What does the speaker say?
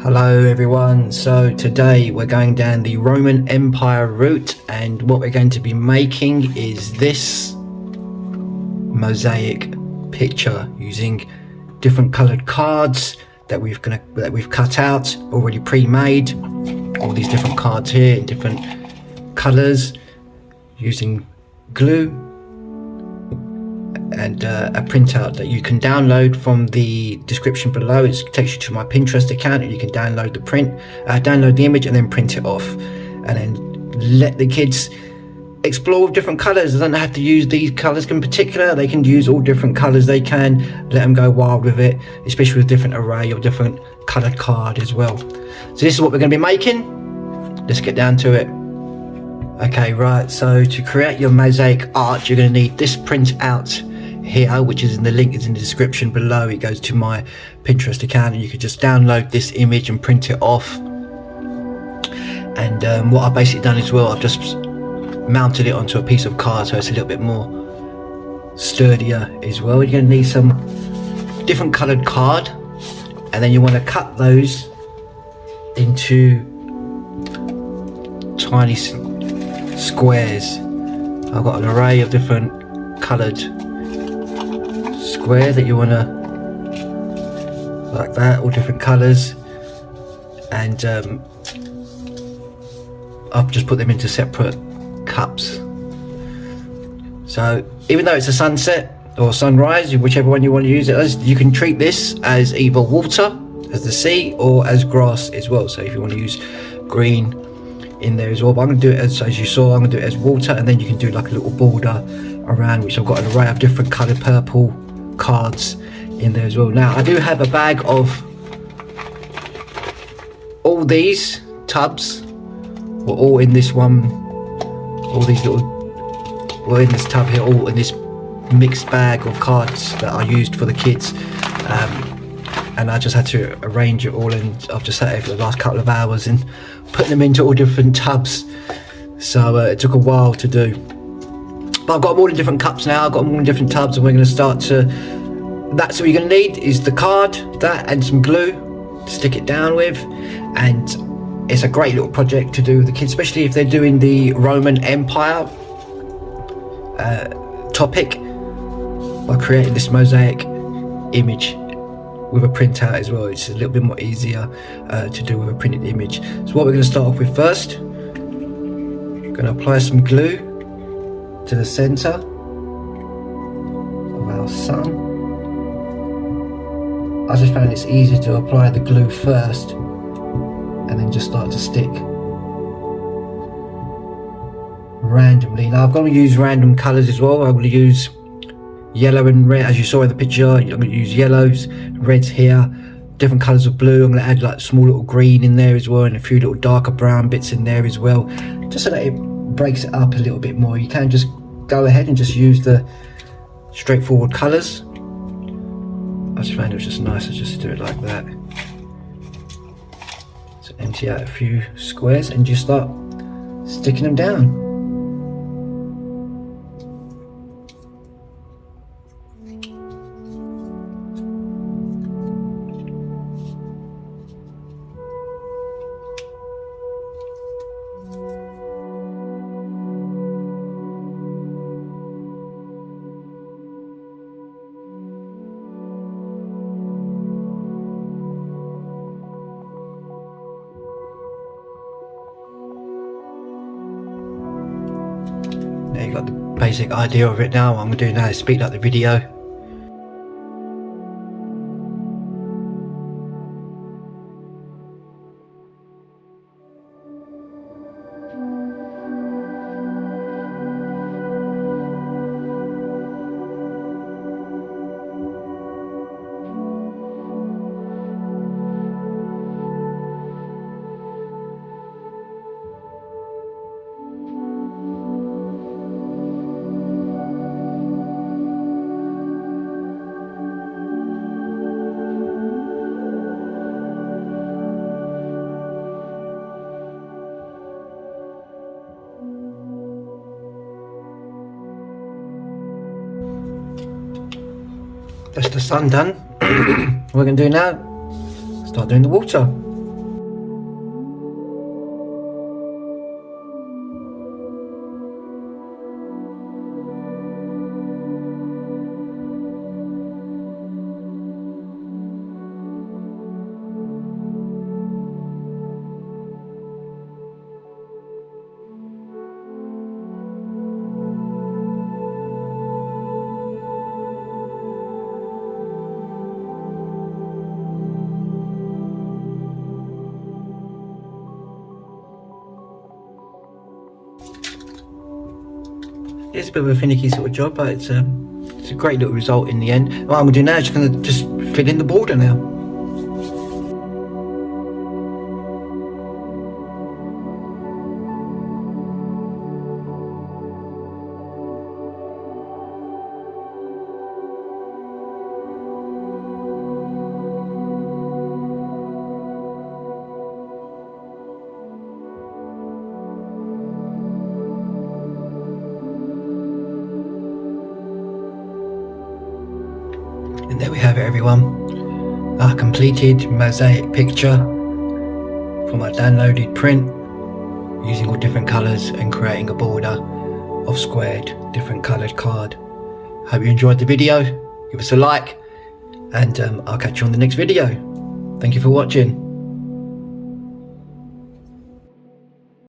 Hello everyone, so today we're going down the Roman Empire route, and what we're going to be making is this mosaic picture using different coloured cards that we've cut out, already pre-made. All these different cards here in different colours, using glue and a printout that you can download from the description below. It takes you to my Pinterest account and you can download the image and then print it off, and then let the kids explore with different colors. They don't have to use these colors in particular, they can use all different colors. They can let them go wild with it, especially with different array of different colored card as well. So this is what we're going to be making. Let's get down to it. Okay, right, so to create your mosaic art, you're going to need this printout here, which is in the link is in the description below. It goes to my Pinterest account and you can just download this image and print it off. And what I've basically done as well, I've just mounted it onto a piece of card so it's a little bit more sturdier as well. You're going to need some different colored card, and then you want to cut those into tiny squares. I've got an array of different colored square that you want to, like that, all different colors, and I've just put them into separate cups. So even though it's a sunset or sunrise, whichever one you want to use it as, you can treat this as either water, as the sea, or as grass as well. So if you want to use green in there as well, but I'm going to do it as you saw, I'm going to do it as water, and then you can do like a little border around, which I've got an array of different coloured purple cards in there as well. Now I do have a bag of all these tubs, were all in this one, all these little were in this tub here, all in this mixed bag of cards that I used for the kids, and I just had to arrange it all, and I've just sat here for the last couple of hours and put them into all different tubs, so it took a while to do. But I've got them all in different cups now, I've got them all in different tubs, and we're going to start to, that's what you're going to need, is the card, that and some glue to stick it down with. And it's a great little project to do with the kids, especially if they're doing the Roman Empire topic, by creating this mosaic image with a printout as well. It's a little bit more easier to do with a printed image. So what we're going to start off with first, we're going to apply some glue to the center of our sun. I just found it's easier to apply the glue first and then just start to stick randomly. Now I'm going to use random colors as well. I'm going to use yellow and red, as you saw in the picture. I'm going to use yellows, reds here, different colors of blue. I'm going to add like small little green in there as well, and a few little darker brown bits in there as well, just so that it breaks it up a little bit more. You can just go ahead and just use the straightforward colors. I just found it was just nicer just to do it like that. So empty out a few squares and just start sticking them down. Now you got the basic idea of it. Now what I'm going to do now is speed up the video. That's the sun done. What we're going to do now, start doing the water. it's a bit of a finicky sort of job, but it's a great little result in the end. What I'm going to do now is going to just fill in the border now. And there we have it, everyone. Our completed mosaic picture from our downloaded print, using all different colours and creating a border of squared, different coloured card. Hope you enjoyed the video. Give us a like, and I'll catch you on the next video. Thank you for watching.